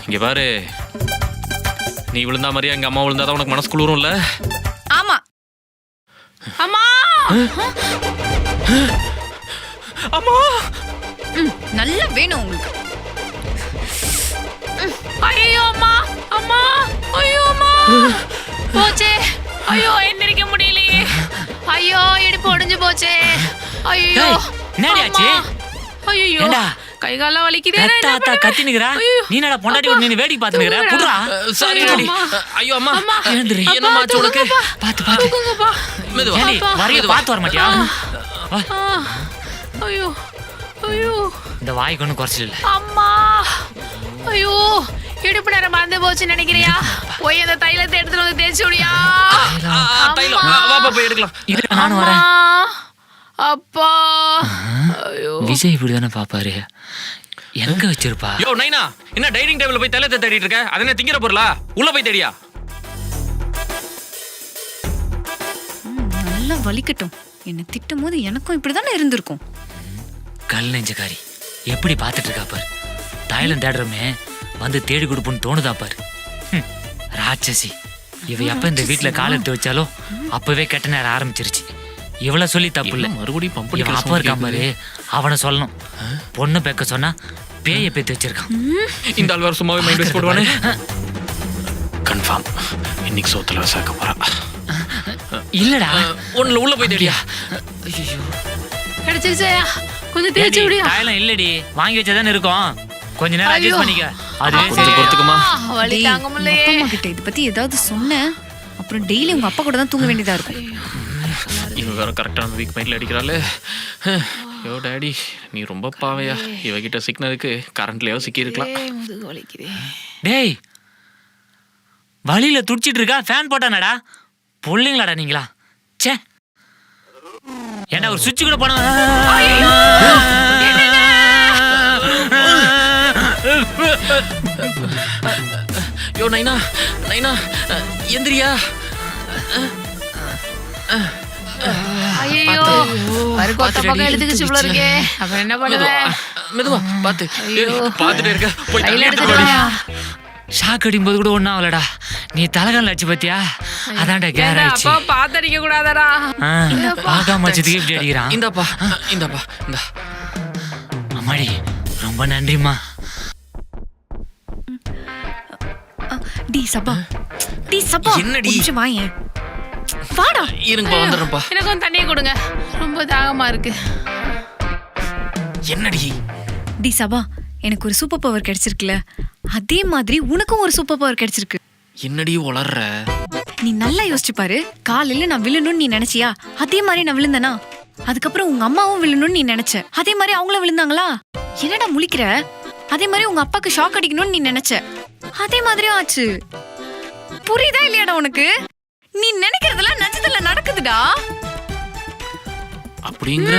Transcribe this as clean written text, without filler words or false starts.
இங்க பாரு, நீ விழுந்தா மாதிரியா எங்க அம்மா விழுந்தாதான் உனக்கு மனசு குளிரும்ல? ஆமா. அம்மா அம்மா நல்லா வேணும் உங்களுக்கு. ஐயோ அம்மா, அம்மா, ஐயோ அம்மா, போச்சே. ஐயோ எந்திரிக்க முடியலையே. ஐயோ இடுப்பு ஒடிஞ்சு போச்சே. ஐயோ என்னடியாச்சு? ஐயோ கை கால வலிக்குதே. தாத்தா கத்தி நிக்கிறா. நீ என்னடா பொண்டாட்டி கூட நீ வேடிக்கை பார்த்து நிக்கிற? புடுறா. Sorry daddy. ஐயோ அம்மா, எழுந்திரு. என்னம்மா ஆச்சு உனக்கு? பாத்து பாத்து. மெதுவா. ஏண்டி வரைய பாத்து வர மாட்டியா? ஐயோ ஐயோ இந்த வாய்க்கு ஒன்றும் குறைச்சல் இல்லை. அம்மா ஐயோ இடுப்பு நேரம் மறந்து போச்சு நினைக்கிறியா? போய் அந்த தைலத்தை எடுத்துட்டு வந்து தேய்ச்சி விடியா. தைலம் வாப்பா போய் எடுக்கலாம். இரு நானும் வரேன். அப்பா ஐயோ விஜய் இப்படிதானே பாப்பாரு. எங்க வச்சிருப்பா? யோ நைனா, என்ன டைனிங் டேபிள்ல போய் தைலத்தை தேடிட்டு இருக்க? அது என்ன திங்கிற பொருளா? உள்ள போய் தேடியா? நல்லா வலிக்கட்டும். என்ன திட்டும் போது எனக்கும் இப்படிதானே இருந்திருக்கும். கல் நெஞ்சக்காரி எப்படி பாத்துட்டு இருக்கா பாரு. தைலம் தேடுறமே வந்து தேடி கொடுப்புன்னு தோணுதா பாரு. ராட்சசி இவ எப்ப இந்த வீட்டுல கால் எடுத்து வச்சாலோ அப்பவே கெட்ட நேரம் ஆரம்பிச்சிருச்சு. இவ்வளவு சொல்லி தப்பு இல்ல. மறுபடியும் பம்பு இவன் அப்பா இருக்கான் பாரு, அவனை சொல்லணும். பொண்ணு பெக்க சொன்னா பேய பேத்து வச்சிருக்கான். இந்த ஆள் வேற சும்மாவே மைண்ட் வேஸ்ட் போடுவானே. கன்ஃபார்ம் இன்னைக்கு சோத்துல சாக்க போறா. இல்லடா ஒண்ணுல உள்ள போய் தேடியா. ஐயோ கிடைச்சிருச்சா? கொஞ்சம் தேய்ச்சி விடியா. தைலம் இல்லடி, வாங்கி வச்சதானே இருக்கும். கொஞ்ச நேரம் அட்ஜஸ்ட் பண்ணிக்க. அதுவே கொஞ்சம் பொறுத்துக்குமா. வலி தாங்க முடியல. அம்மா கிட்ட இத பத்தி ஏதாவது சொன்ன அப்புறம் டெய்லி உங்க அப்பா கூட தான் தூங்க வேண்டியதா இருக்கும். இவ வேற கரெக்டான வீக் மைண்ட்ல அடிக்கிறாளே. ஐயோ டாடி, நீ ரொம்ப பாவையா. இவகிட்ட சிக்கினதுக்கு கரண்ட்லயோ சிக்கி இருக்கலாம். டேய் வழியில துடிச்சிட்டு இருக்கா, ஃபேன் போட்டானடா. புள்ளிங்களாடா நீங்களா? ச்சே, ஏண்டா ஒரு சுவிட்ச் கூட போன. யோ நைனா, நைனா எந்திரியா. ஐயோ பருக்கோத்த பக்கம் எழுதுக்குச்சு போல இருக்கே. அப்புறம் என்ன பண்ணுவ? மெதுவா பாத்து. பாத்துட்டே இருக்க. போய் கையில தள்ளி எடுத்துட்டு எடுத்து வாயா. ஷாக் அடிக்கும் போது கூட ஒன்றும் ஆகலடா. நீ தலகால அடிச்சு பாத்தியா? அதான்டா கேர் ஆயிடுச்சு. அப்பா பாத்தடிக்க கூடாதடா. ஆகாம வச்சதுக்கு இப்படி அடிக்கிறான். இந்தாப்பா இந்தாப்பா இந்தா. அம்மாடி ரொம்ப நன்றிம்மா. டி சபா, டி சபா, என்னடி? ஒரு நிமிஷம் வாயேன். வாடா. இருங்கப்பா வந்துடுறேன்ப்பா. எனக்கு கொஞ்சம் தண்ணியை கொடுங்க, ரொம்ப தாகமா இருக்கு. என்னடி? டி சபா, எனக்கு ஒரு சூப்பர் பவர் கிடைச்சிருக்குல்ல, அதே மாதிரி உனக்கும் ஒரு சூப்பர் பவர் கிடைச்சிருக்கு. என்னடி உளர்ற? நீ நல்லா யோசிச்சு பாரு. காலையில நான் விழணும்னு நீ நினைச்சியா? அதே மாதிரி நான் விழுந்தனா? அதுக்கப்புறம் உங்க அம்மாவும் விழணும்னு நீ நினைச்ச, அதே மாதிரி அவங்களும் விழுந்தாங்களா? என்னடா முழிக்கிற? அதே மாதிரி உங்க அப்பாக்கு ஷாக் அடிக்கணும்னு நீ நினைச்ச, அதே மாதிரியும் ஆச்சு. புரியுதா இல்லையாடா உனக்கு? நீ நினைக்கிறதெல்லாம் நிஜத்துல நடக்குதுடா. அப்படிங்கிற